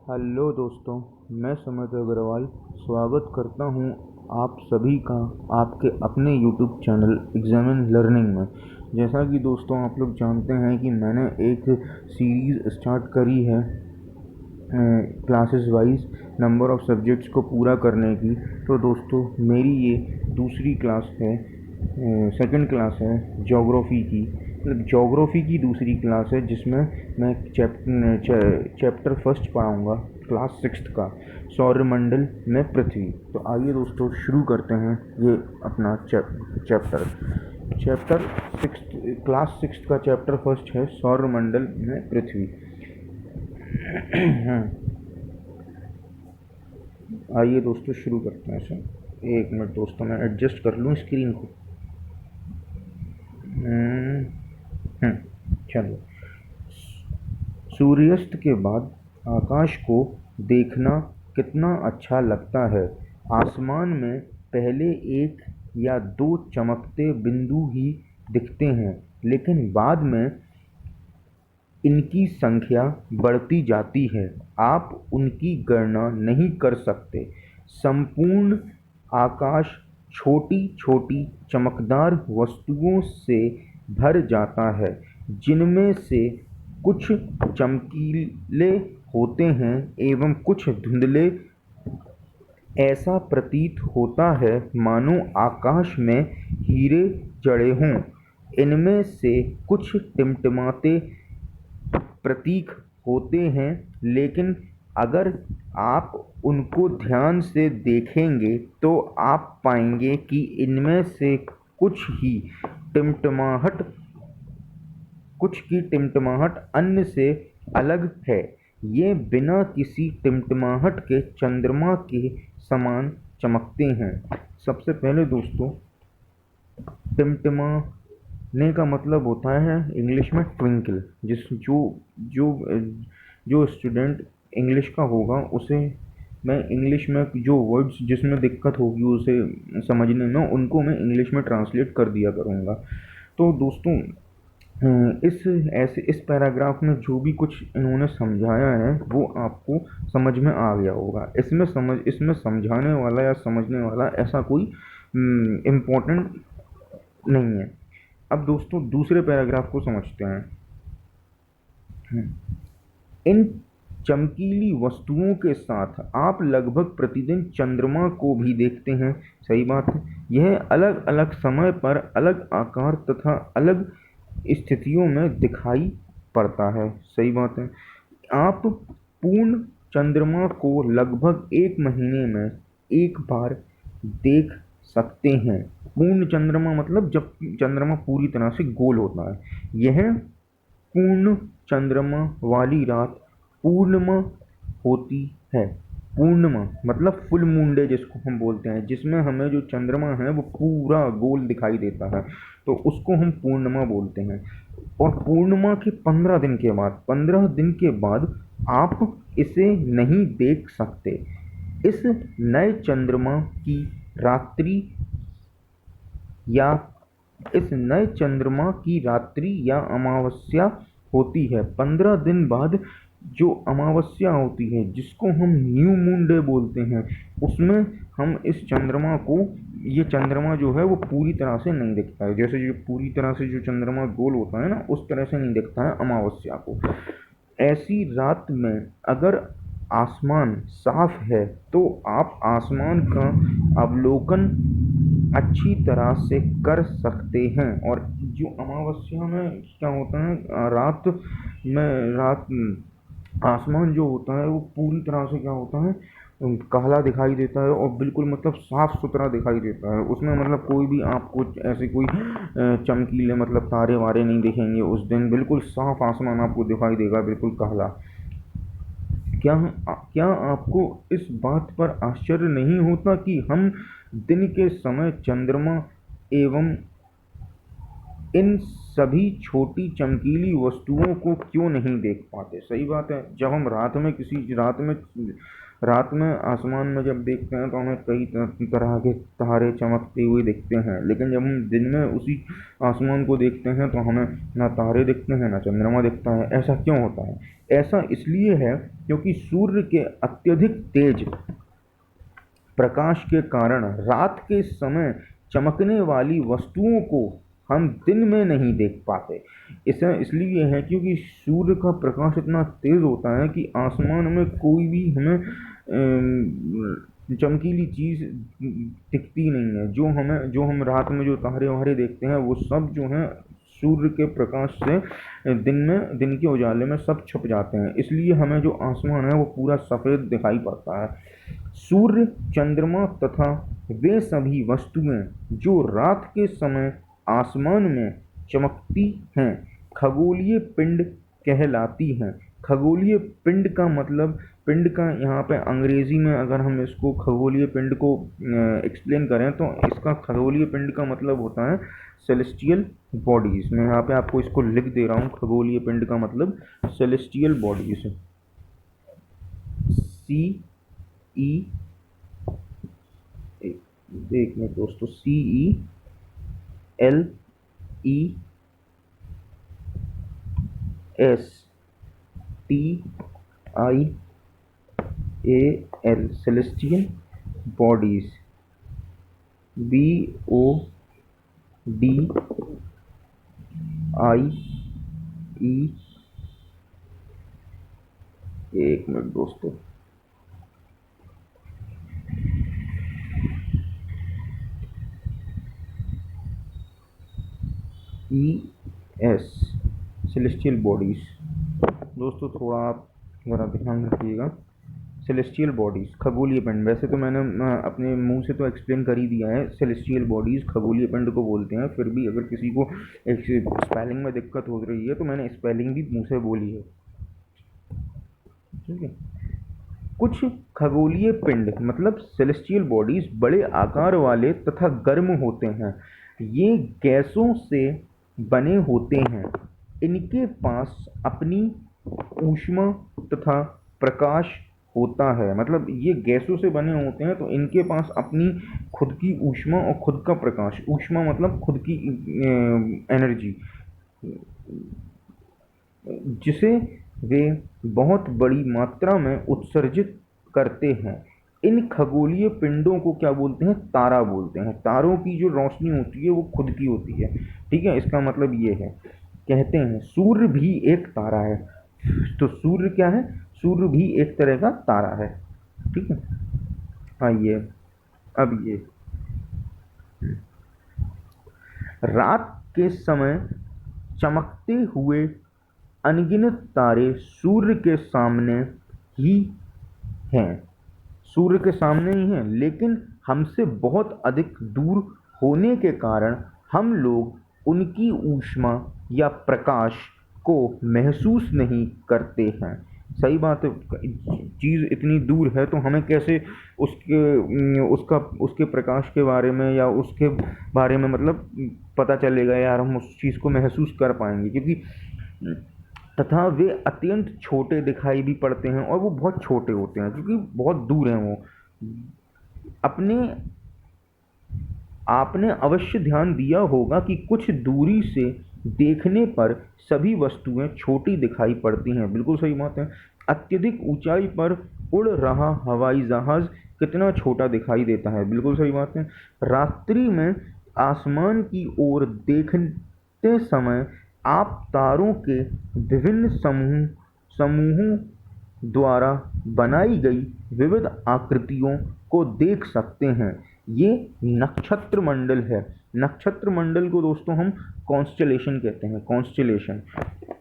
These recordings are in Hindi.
हेलो दोस्तों, मैं सुमित अग्रवाल स्वागत करता हूं आप सभी का आपके अपने यूट्यूब चैनल एग्जामिन लर्निंग में। जैसा कि दोस्तों आप लोग जानते हैं कि मैंने एक सीरीज़ स्टार्ट करी है classes wise number of subjects को पूरा करने की। तो दोस्तों मेरी ये दूसरी क्लास है, सेकंड क्लास है ज्योग्राफ़ी की। मतलब ज्योग्राफ़ी की दूसरी क्लास है जिसमें मैं चैप्टर फर्स्ट पढ़ाऊँगा, क्लास सिक्स्थ का, सौरमंडल में पृथ्वी। तो आइए दोस्तों शुरू करते हैं ये अपना chapter chapter sixth, class sixth का चैप्टर फर्स्ट है सौरमंडल में पृथ्वी। आइए दोस्तों शुरू करते हैं इसे। एक मिनट दोस्तों, मैं एडजस्ट कर लूँ स्क्रीन को। चलो। सूर्यास्त के बाद आकाश को देखना कितना अच्छा लगता है। आसमान में पहले एक या दो चमकते बिंदु ही दिखते हैं, लेकिन बाद में इनकी संख्या बढ़ती जाती है। आप उनकी गणना नहीं कर सकते। संपूर्ण आकाश छोटी छोटी चमकदार वस्तुओं से भर जाता है, जिनमें से कुछ चमकीले होते हैं एवं कुछ धुंधले। ऐसा प्रतीत होता है मानो आकाश में हीरे जड़े हों। इनमें से कुछ टिमटिमाते प्रतीक होते हैं, लेकिन अगर आप उनको ध्यान से देखेंगे तो आप पाएंगे कि इनमें से कुछ की टिमटिमाहट अन्य से अलग है। ये बिना किसी टिमटिमाहट के चंद्रमा के समान चमकते हैं। सबसे पहले दोस्तों, टिमटिमाने का मतलब होता है इंग्लिश में ट्विंकल। जो स्टूडेंट इंग्लिश का होगा उसे मैं इंग्लिश में जो वर्ड्स जिसमें दिक्कत होगी उसे समझने में, उनको मैं इंग्लिश में ट्रांसलेट कर दिया करूँगा। तो दोस्तों इस पैराग्राफ में जो भी कुछ इन्होंने समझाया है वो आपको समझ में आ गया होगा। इसमें समझाने वाला या समझने वाला ऐसा कोई इम्पोर्टेंट नहीं है। अब दोस्तों दूसरे पैराग्राफ को समझते हैं। इन चमकीली वस्तुओं के साथ आप लगभग प्रतिदिन चंद्रमा को भी देखते हैं। सही बात है। यह अलग अलग समय पर अलग आकार तथा अलग स्थितियों में दिखाई पड़ता है। सही बात है। आप पूर्ण चंद्रमा को लगभग एक महीने में एक बार देख सकते हैं। पूर्ण चंद्रमा मतलब जब चंद्रमा पूरी तरह से गोल होता है। यह पूर्ण चंद्रमा वाली रात पूर्णिमा होती है। पूर्णिमा मतलब फुल मून डे जिसको हम बोलते हैं, जिसमें हमें जो चंद्रमा है वो पूरा गोल दिखाई देता है, तो उसको हम पूर्णिमा बोलते हैं। और पूर्णिमा के 15 दिन के बाद आप इसे नहीं देख सकते। इस नए चंद्रमा की रात्रि या अमावस्या होती है। 15 दिन बाद जो अमावस्या होती है, जिसको हम न्यू मून डे बोलते हैं, उसमें हम ये चंद्रमा जो है वो पूरी तरह से नहीं दिखता है। जैसे जो पूरी तरह से जो चंद्रमा गोल होता है ना, उस तरह से नहीं दिखता है अमावस्या को। ऐसी रात में अगर आसमान साफ है तो आप आसमान का अवलोकन अच्छी तरह से कर सकते हैं। और जो अमावस्या में क्या होता है, रात आसमान जो होता है वो पूरी तरह से क्या होता है, काला दिखाई देता है और बिल्कुल मतलब साफ सुथरा दिखाई देता है। उसमें मतलब कोई भी आपको ऐसे कोई चमकीले मतलब तारे वारे नहीं दिखेंगे। उस दिन बिल्कुल साफ आसमान आपको दिखाई देगा, बिल्कुल काला। क्या आपको इस बात पर आश्चर्य नहीं होता कि हम दिन के समय चंद्रमा एवं इन सभी छोटी चमकीली वस्तुओं को क्यों नहीं देख पाते? सही बात है। जब हम रात में आसमान में जब देखते हैं तो हमें कई तरह के तारे चमकते हुए दिखते हैं, लेकिन जब हम दिन में उसी आसमान को देखते हैं तो हमें ना तारे दिखते हैं ना चंद्रमा दिखता है। ऐसा क्यों होता है? ऐसा इसलिए है क्योंकि सूर्य के अत्यधिक तेज प्रकाश के कारण रात के समय चमकने वाली वस्तुओं को हम दिन में नहीं देख पाते। ऐसा इसलिए है क्योंकि सूर्य का प्रकाश इतना तेज होता है कि आसमान में कोई भी हमें चमकीली चीज दिखती नहीं है। जो हम रात में जो तारे वारे देखते हैं वो सब जो है सूर्य के प्रकाश से दिन के उजाले में सब छुप जाते हैं, इसलिए हमें जो आसमान है वो पूरा सफ़ेद दिखाई पड़ता है। सूर्य, चंद्रमा तथा वे सभी वस्तुएं जो रात के समय आसमान में चमकती हैं खगोलीय पिंड कहलाती हैं। खगोलीय पिंड का मतलब, पिंड का यहाँ पे अंग्रेजी में अगर हम इसको खगोलीय पिंड को एक्सप्लेन करें तो इसका खगोलीय पिंड का मतलब होता है सेलेस्टियल बॉडीज। मैं यहाँ पे आपको इसको लिख दे रहा हूँ, खगोलीय पिंड का मतलब सेलेस्टियल बॉडीज। CE, एक मिनट दोस्तों, CELESTIAL सेलेस्टियल बॉडीज, BODIE, एक मिनट दोस्तों, ES सेलेस्टियल बॉडीज। दोस्तों थोड़ा आप ज़रा ध्यान रखिएगा। सेलेस्टियल बॉडीज़, खगोलीय पिंड। वैसे तो मैंने अपने मुंह से तो एक्सप्लेन कर ही दिया है, सेलेस्टियल बॉडीज़ खगोलीय पिंड को बोलते हैं। फिर भी अगर किसी को एक स्पेलिंग में दिक्कत हो रही है तो मैंने स्पेलिंग भी मुंह से बोली है, ठीक है। कुछ खगोलीय पिंड मतलब सेलेस्टियल बॉडीज़ बड़े आकार वाले तथा गर्म होते हैं। ये गैसों से बने होते हैं। इनके पास अपनी ऊष्मा तथा प्रकाश होता है। मतलब ये गैसों से बने होते हैं तो इनके पास अपनी खुद की ऊष्मा और खुद का प्रकाश। ऊष्मा मतलब खुद की एनर्जी, जिसे वे बहुत बड़ी मात्रा में उत्सर्जित करते हैं। इन खगोलीय पिंडों को क्या बोलते हैं? तारा बोलते हैं। तारों की जो रोशनी होती है वो खुद की होती है, ठीक है। इसका मतलब ये है, कहते हैं सूर्य भी एक तारा है। तो सूर्य क्या है? सूर्य भी एक तरह का तारा है, ठीक है। आइए अब ये रात के समय चमकते हुए अनगिनत तारे सूर्य के सामने ही हैं, सूर्य के सामने ही हैं, लेकिन हमसे बहुत अधिक दूर होने के कारण हम लोग उनकी ऊष्मा या प्रकाश को महसूस नहीं करते हैं। सही बात है। चीज़ इतनी दूर है तो हमें कैसे उसके प्रकाश के बारे में या उसके बारे में मतलब पता चलेगा यार, हम उस चीज़ को महसूस कर पाएंगे, क्योंकि तथा वे अत्यंत छोटे दिखाई भी पड़ते हैं और वो बहुत छोटे होते हैं क्योंकि बहुत दूर हैं वो। आपने अवश्य ध्यान दिया होगा कि कुछ दूरी से देखने पर सभी वस्तुएं छोटी दिखाई पड़ती हैं। बिल्कुल सही बात है। अत्यधिक ऊंचाई पर उड़ रहा हवाई जहाज कितना छोटा दिखाई देता है। बिल्कुल सही बात है। रात्रि में आसमान की ओर देखते समय आप तारों के विभिन्न समूहों द्वारा बनाई गई विविध आकृतियों को देख सकते हैं। ये नक्षत्र मंडल है। नक्षत्र मंडल को दोस्तों हम कॉन्स्टेलेशन कहते हैं। कॉन्स्टेलेशन,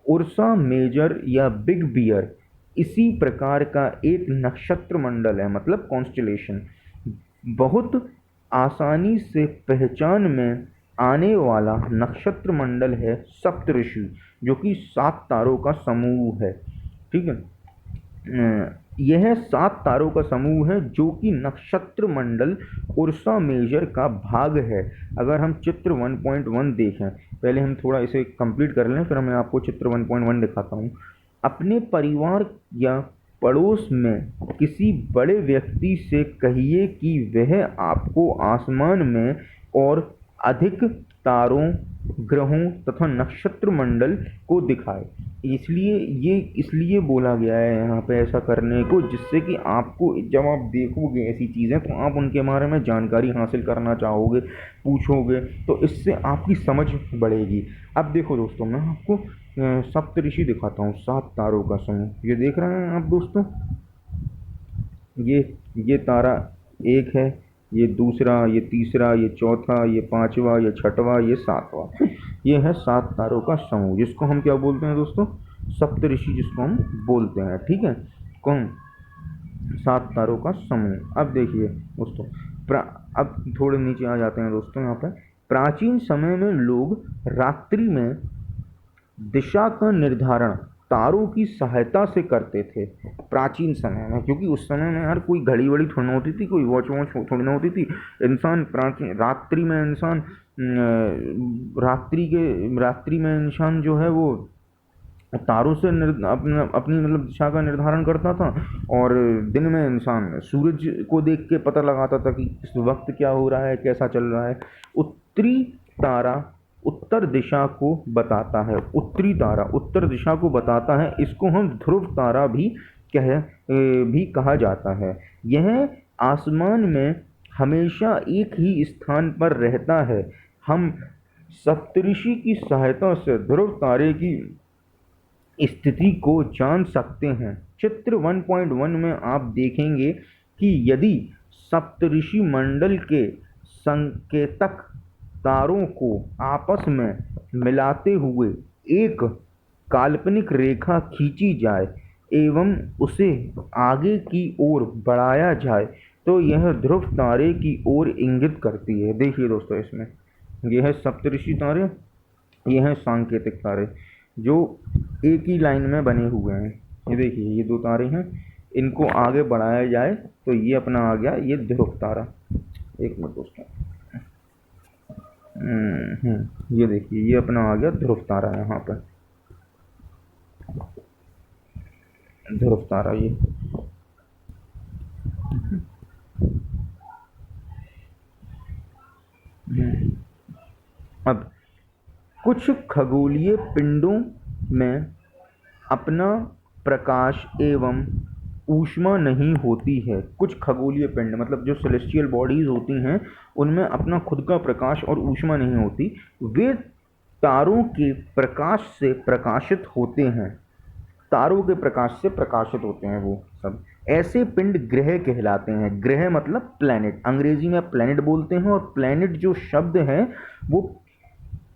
उर्सा मेजर या बिग बियर इसी प्रकार का एक नक्षत्र मंडल है, मतलब कॉन्स्टेलेशन। बहुत आसानी से पहचान में आने वाला नक्षत्र मंडल है सप्तऋषि, जो कि 7 तारों का समूह है, ठीक है। यह 7 तारों का समूह है जो कि नक्षत्र मंडल उर्सा मेजर का भाग है। अगर हम चित्र 1.1 देखें, पहले हम थोड़ा इसे कंप्लीट कर लें, फिर मैं आपको चित्र 1.1 दिखाता हूँ। अपने परिवार या पड़ोस में किसी बड़े व्यक्ति से कहिए कि वह आपको आसमान में और अधिक तारों, ग्रहों तथा नक्षत्र मंडल को दिखाए। इसलिए बोला गया है यहाँ पे ऐसा करने को, जिससे कि आपको जब आप देखोगे ऐसी चीज़ें तो आप उनके बारे में जानकारी हासिल करना चाहोगे, पूछोगे, तो इससे आपकी समझ बढ़ेगी। अब देखो दोस्तों, मैं आपको सप्तऋषि दिखाता हूँ, 7 तारों का समूह। ये देख रहे हैं आप दोस्तों, ये तारा एक है, ये दूसरा, ये तीसरा, ये चौथा, ये पांचवा, ये छठवा, ये सातवां। ये है 7 तारों का समूह, जिसको हम क्या बोलते हैं दोस्तों? सप्तऋषि जिसको हम बोलते हैं। ठीक है, कौन? 7 तारों का समूह। अब देखिए दोस्तों, अब थोड़े नीचे आ जाते हैं दोस्तों। यहाँ पर प्राचीन समय में लोग रात्रि में दिशा का निर्धारण तारों की सहायता से करते थे। प्राचीन समय में, क्योंकि उस समय में यार कोई घड़ी वड़ी थोड़ी ना होती थी, कोई वॉच वॉच थोड़ी ना होती थी। इंसान रात्रि में इंसान रात्रि में इंसान जो है वो तारों से अपनी मतलब दिशा का निर्धारण करता था, और दिन में इंसान सूरज को देख के पता लगाता था कि इस वक्त क्या हो रहा है, कैसा चल रहा है। उत्तरी तारा उत्तर दिशा को बताता है। उत्तरी तारा उत्तर दिशा को बताता है। इसको हम ध्रुव तारा भी कहा जाता है। यह आसमान में हमेशा एक ही स्थान पर रहता है। हम सप्तऋषि की सहायता से ध्रुव तारे की स्थिति को जान सकते हैं। चित्र 1.1 में आप देखेंगे कि यदि सप्तऋषि मंडल के संकेतक तारों को आपस में मिलाते हुए एक काल्पनिक रेखा खींची जाए एवं उसे आगे की ओर बढ़ाया जाए तो यह ध्रुव तारे की ओर इंगित करती है। देखिए दोस्तों, इसमें यह है सप्तऋषि तारे, यह है सांकेतिक तारे, जो एक ही लाइन में बने हुए हैं। ये देखिए, ये 2 तारे हैं, इनको आगे बढ़ाया जाए तो ये अपना आ गया ये ध्रुव तारा। एक मिनट दोस्तों, ये देखिए, ये अपना आ गया ध्रुव तारा। यहाँ पर ध्रुव तारा ये अब कुछ खगोलीय पिंडों में अपना प्रकाश एवं ऊष्मा नहीं होती है। कुछ खगोलीय पिंड मतलब जो सेलेस्टियल बॉडीज होती हैं, उनमें अपना खुद का प्रकाश और ऊष्मा नहीं होती। वे तारों के प्रकाश से प्रकाशित होते हैं। तारों के प्रकाश से प्रकाशित होते हैं वो सब। ऐसे पिंड ग्रह कहलाते हैं। ग्रह मतलब प्लैनेट, अंग्रेजी में प्लैनेट बोलते हैं। और प्लैनेट जो शब्द है वो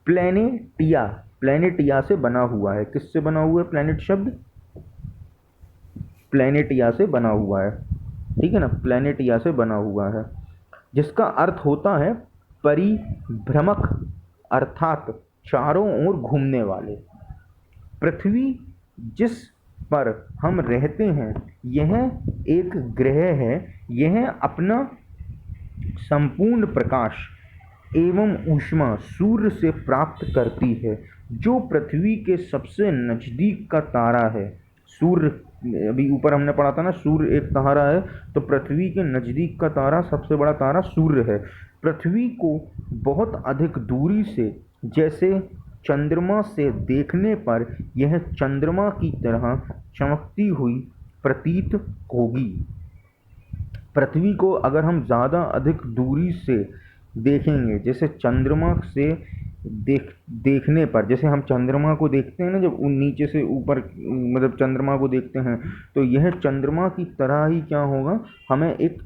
प्लैनेटिया से बना हुआ है। किससे बना हुआ है प्लैनेट शब्द? प्लैनेटिया से बना हुआ है। ठीक है ना, प्लैनेटिया से बना हुआ है, जिसका अर्थ होता है परिभ्रमक, अर्थात चारों ओर घूमने वाले। पृथ्वी जिस पर हम रहते हैं यह एक ग्रह है। यह अपना संपूर्ण प्रकाश एवं ऊष्मा सूर्य से प्राप्त करती है, जो पृथ्वी के सबसे नज़दीक का तारा है। सूर्य, अभी ऊपर हमने पढ़ा था ना, सूर्य एक तारा है, तो पृथ्वी के नज़दीक का तारा, सबसे बड़ा तारा सूर्य है। पृथ्वी को बहुत अधिक दूरी से, जैसे चंद्रमा से देखने पर यह चंद्रमा की तरह चमकती हुई प्रतीत होगी। पृथ्वी को अगर हम ज़्यादा अधिक दूरी से देखेंगे, जैसे चंद्रमा से देखने पर, जैसे हम चंद्रमा को देखते हैं ना, जब नीचे से ऊपर मतलब चंद्रमा को देखते हैं, तो यह चंद्रमा की तरह ही क्या होगा, हमें एक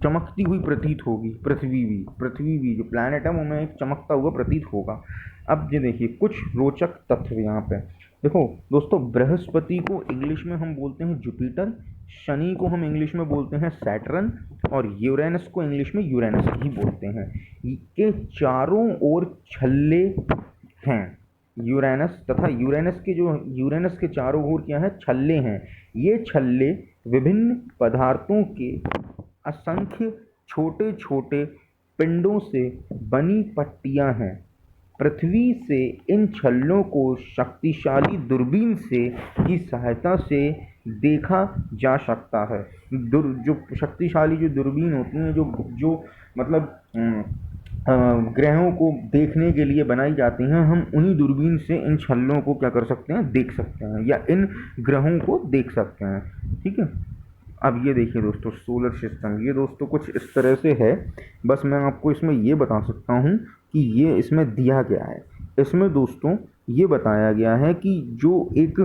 चमकती हुई प्रतीत होगी। पृथ्वी भी जो प्लैनेट है वो हमें एक चमकता हुआ प्रतीत होगा। अब ये देखिए कुछ रोचक तथ्य यहाँ पे। देखो दोस्तों, बृहस्पति को इंग्लिश में हम बोलते हैं जुपिटर, शनि को हम इंग्लिश में बोलते हैं सैटर्न, और यूरेनस को इंग्लिश में यूरेनस ही बोलते हैं। के चारों ओर छल्ले हैं। यूरेनस के चारों ओर क्या है, छल्ले हैं। ये छल्ले विभिन्न पदार्थों के असंख्य छोटे छोटे पिंडों से बनी पट्टियां हैं। पृथ्वी से इन छल्लों को शक्तिशाली दूरबीन से की सहायता से देखा जा सकता है। जो शक्तिशाली जो दूरबीन होती हैं, जो जो मतलब ग्रहों को देखने के लिए बनाई जाती हैं, हम उन्हीं दूरबीन से इन छल्लों को क्या कर सकते हैं, देख सकते हैं, या इन ग्रहों को देख सकते हैं। ठीक है। अब ये देखिए दोस्तों, सोलर सिस्टम ये दोस्तों कुछ इस तरह से है। बस मैं आपको इसमें ये बता सकता हूँ कि ये इसमें दिया गया है। इसमें दोस्तों ये बताया गया है कि जो एक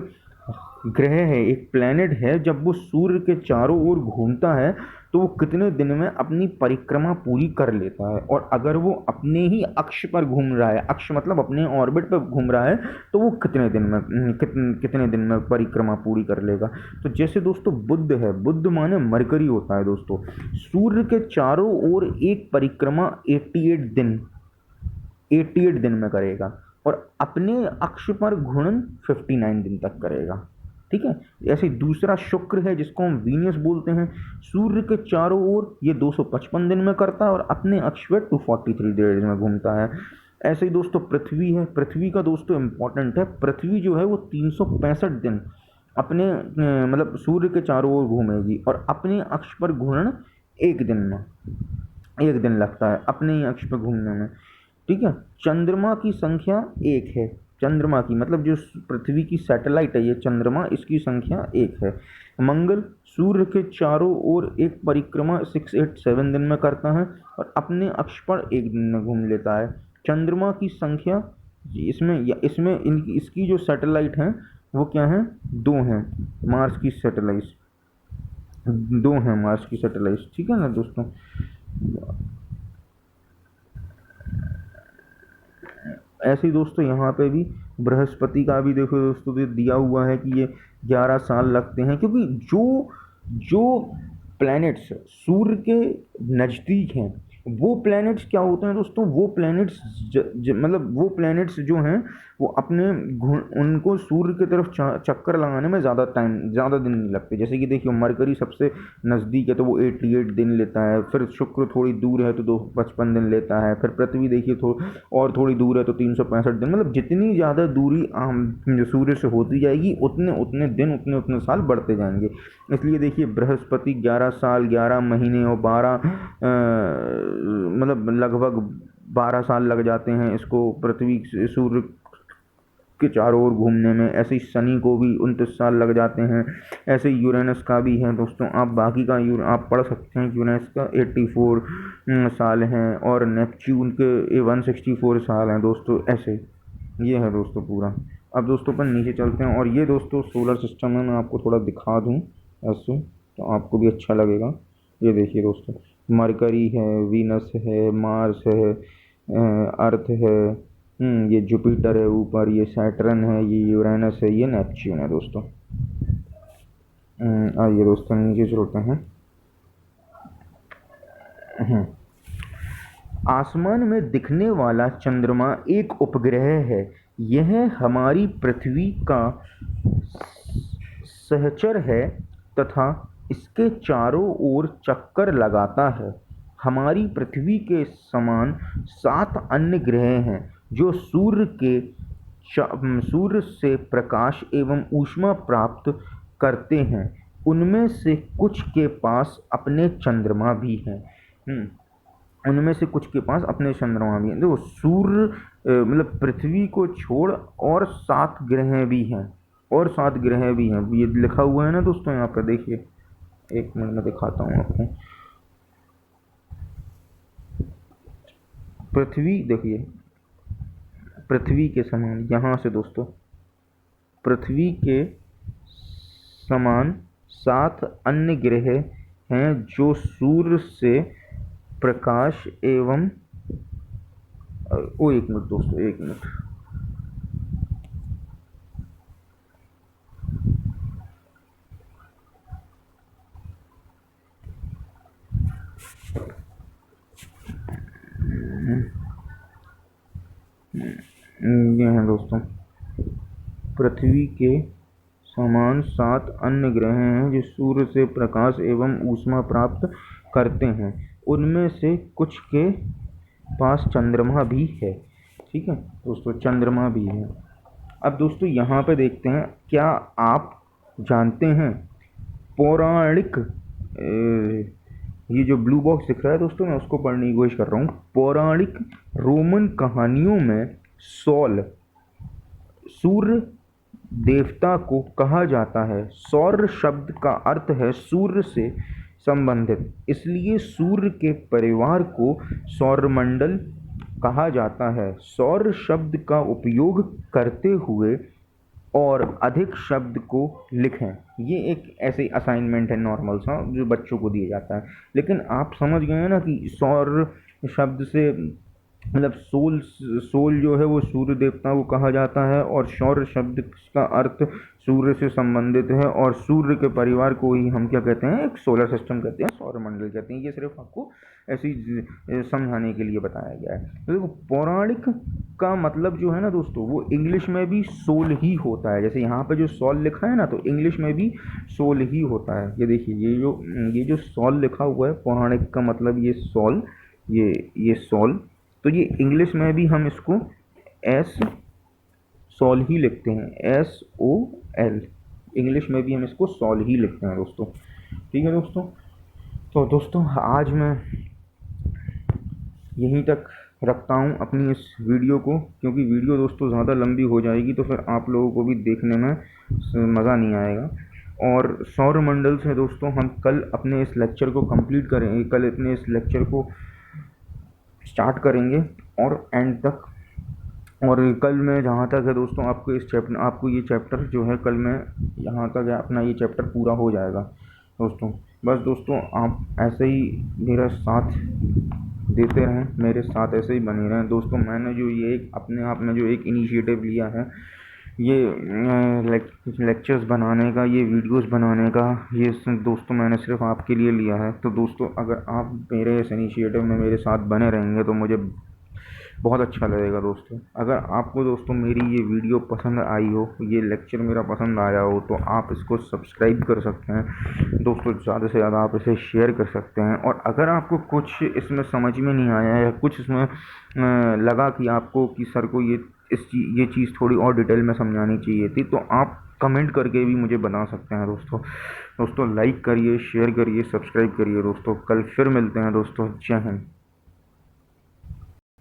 ग्रह है, एक प्लैनेट है, जब वो सूर्य के चारों ओर घूमता है तो वो कितने दिन में अपनी परिक्रमा पूरी कर लेता है, और अगर वो अपने ही अक्ष पर घूम रहा है, अक्ष मतलब अपने ऑर्बिट पर घूम रहा है, तो वो कितने दिन में कितने दिन में परिक्रमा पूरी कर लेगा। तो जैसे दोस्तों बुध है, बुध माने मरकरी होता है दोस्तों, सूर्य के चारों ओर एक परिक्रमा 88 दिन में करेगा, और अपने अक्ष पर घूर्णन 59 दिन तक करेगा। ठीक है। ऐसे दूसरा शुक्र है, जिसको हम वीनस बोलते हैं, सूर्य के चारों ओर ये 255 दिन में करता है और अपने अक्ष पर 243 डेज में घूमता है। ऐसे ही दोस्तों पृथ्वी है। पृथ्वी का दोस्तों इम्पोर्टेंट है, पृथ्वी जो है वो 365 दिन अपने मतलब सूर्य के चारों ओर घूमेगी, और अपने अक्ष पर घूर्णन एक दिन लगता है अपने ही अक्ष पर घूमने में। ठीक है। चंद्रमा की संख्या 1 है। चंद्रमा की मतलब जो पृथ्वी की सैटेलाइट है ये चंद्रमा, इसकी संख्या 1 है। मंगल सूर्य के चारों ओर एक परिक्रमा 687 दिन में करता है और अपने अक्ष पर एक दिन में घूम लेता है। चंद्रमा की संख्या इसमें इसकी जो सैटेलाइट हैं वो क्या है, 2 हैं। मार्स की सैटेलाइट 2 हैं, मार्स की सैटेलाइट। ठीक है ना दोस्तों। ऐसे ही दोस्तों यहाँ पे भी बृहस्पति का भी देखो दोस्तों दिया हुआ है कि ये 11 साल लगते हैं, क्योंकि जो प्लैनेट्स सूर्य के नज़दीक हैं वो प्लैनेट्स क्या होते हैं दोस्तों, वो प्लैनेट्स मतलब वो प्लैनेट्स जो हैं वो अपने उनको सूर्य की तरफ चक्कर लगाने में ज़्यादा दिन नहीं लगते। जैसे कि देखिए मरकरी सबसे नज़दीक है तो वो 88 दिन लेता है, फिर शुक्र थोड़ी दूर है तो 255 दिन लेता है, फिर पृथ्वी देखिए थोड़ी दूर है तो 365 दिन। मतलब जितनी ज़्यादा दूरी जो सूर्य से होती जाएगी उतने दिन उतने साल बढ़ते जाएंगे। इसलिए देखिए बृहस्पति 11 साल 11 महीने और 12 मतलब लगभग 12 साल लग जाते हैं इसको पृथ्वी सूर्य के चारों ओर घूमने में। ऐसे ही शनि को भी 29 साल लग जाते हैं। ऐसे ही यूरेनस का भी है दोस्तों, आप बाकी का आप पढ़ सकते हैं। यूरेनस का 84 साल हैं और नेपच्यून के 164 साल हैं दोस्तों। ऐसे ये है दोस्तों पूरा। अब दोस्तों अपन नीचे चलते हैं, और ये दोस्तों सोलर सिस्टम में मैं आपको थोड़ा दिखा दूँ ऐसे तो आपको भी अच्छा लगेगा। ये देखिए दोस्तों, मरकरी है, वीनस है, मार्स है, अर्थ है, ये जुपिटर है ऊपर, ये सैटर्न है, ये यूरेनस है, ये नेपच्यून है दोस्तों। आइए दोस्तों नीचे चलते हैं। आसमान में दिखने वाला चंद्रमा एक उपग्रह है। यह हमारी पृथ्वी का सहचर है तथा इसके चारों ओर चक्कर लगाता है। हमारी पृथ्वी के समान 7 अन्य ग्रह हैं जो सूर्य से प्रकाश एवं ऊष्मा प्राप्त करते हैं। उनमें से कुछ के पास अपने चंद्रमा भी हैं। उनमें से कुछ के पास अपने चंद्रमा भी हैं। देखो सूर्य मतलब पृथ्वी को छोड़ और 7 ग्रह भी हैं, ये लिखा हुआ है ना दोस्तों यहाँ पर। देखिए एक मिनट में दिखाता हूँ आपको। पृथ्वी देखिए, पृथ्वी के समान यहाँ से दोस्तों पृथ्वी के समान 7 अन्य ग्रह हैं जो सूर्य से प्रकाश एवं एक मिनट दोस्तों, एक मिनट। ये हैं दोस्तों पृथ्वी के समान 7 अन्य ग्रह हैं जो सूर्य से प्रकाश एवं ऊष्मा प्राप्त करते हैं। उनमें से कुछ के पास चंद्रमा भी है। ठीक है दोस्तों, चंद्रमा भी है। अब दोस्तों यहाँ पे देखते हैं, क्या आप जानते हैं पौराणिक ये जो ब्लू बॉक्स दिख रहा है दोस्तों, मैं उसको पढ़ने की कोशिश कर रहा हूँ। पौराणिक रोमन कहानियों में सौल सूर्य देवता को कहा जाता है। सौर शब्द का अर्थ है सूर्य से संबंधित, इसलिए सूर्य के परिवार को सौरमंडल कहा जाता है। सौर शब्द का उपयोग करते हुए और अधिक शब्द को लिखें। ये एक ऐसे असाइनमेंट है नॉर्मल सा जो बच्चों को दिया जाता है, लेकिन आप समझ गए हैं ना कि सौर शब्द से मतलब सोल जो है वो सूर्य देवता को कहा जाता है, और सौर शब्द का अर्थ सूर्य से संबंधित है, और सूर्य के परिवार को ही हम क्या कहते हैं, एक सोलर सिस्टम कहते हैं, सौरमंडल कहते हैं। ये सिर्फ आपको ऐसे ही समझाने के लिए बताया गया है। तो देखो, पौराणिक का मतलब जो है ना दोस्तों, वो इंग्लिश में भी सोल ही होता है। जैसे यहाँ पे जो सॉल लिखा है ना, तो इंग्लिश में भी सोल ही होता है। ये देखिए, ये जो सॉल लिखा हुआ है, पौराणिक का मतलब ये सॉल, ये सॉल, तो ये इंग्लिश में भी हम इसको एस सॉल ही लिखते हैं, SOL। इंग्लिश में भी हम इसको सॉल ही लिखते हैं दोस्तों। ठीक है दोस्तों, तो दोस्तों आज मैं यहीं तक रखता हूँ अपनी इस वीडियो को, क्योंकि वीडियो दोस्तों ज़्यादा लंबी हो जाएगी तो फिर आप लोगों को भी देखने में मज़ा नहीं आएगा। और सौरमंडल से दोस्तों हम कल अपने इस लेक्चर को कंप्लीट करेंगे, कल अपने इस लेक्चर को स्टार्ट करेंगे और एंड तक। और कल मैं जहाँ तक है दोस्तों, आपको ये चैप्टर जो है, कल मैं यहाँ तक है अपना ये चैप्टर पूरा हो जाएगा दोस्तों। बस दोस्तों, आप ऐसे ही मेरा साथ देते रहें, मेरे साथ ऐसे ही बने रहें दोस्तों। मैंने जो ये अपने आप में जो एक इनिशिएटिव लिया है, ये लेक्चर्स बनाने का, ये वीडियोस बनाने का, ये दोस्तों मैंने सिर्फ आपके लिए लिया है। तो दोस्तों, अगर आप मेरे इस इनिशिएटिव में मेरे साथ बने रहेंगे तो मुझे बहुत अच्छा लगेगा दोस्तों। अगर आपको दोस्तों मेरी ये वीडियो पसंद आई हो, ये लेक्चर मेरा पसंद आया हो, तो आप इसको सब्सक्राइब कर सकते हैं दोस्तों। ज़्यादा से ज़्यादा आप इसे शेयर कर सकते हैं। और अगर आपको कुछ इसमें समझ में नहीं आया, या कुछ इसमें लगा कि आपको कि सर को ये चीज़ थोड़ी और डिटेल में समझानी चाहिए थी, तो आप कमेंट करके भी मुझे बता सकते हैं दोस्तों। लाइक करिए, शेयर करिए, सब्सक्राइब करिए दोस्तों। कल फिर मिलते हैं दोस्तों। जय हिंद।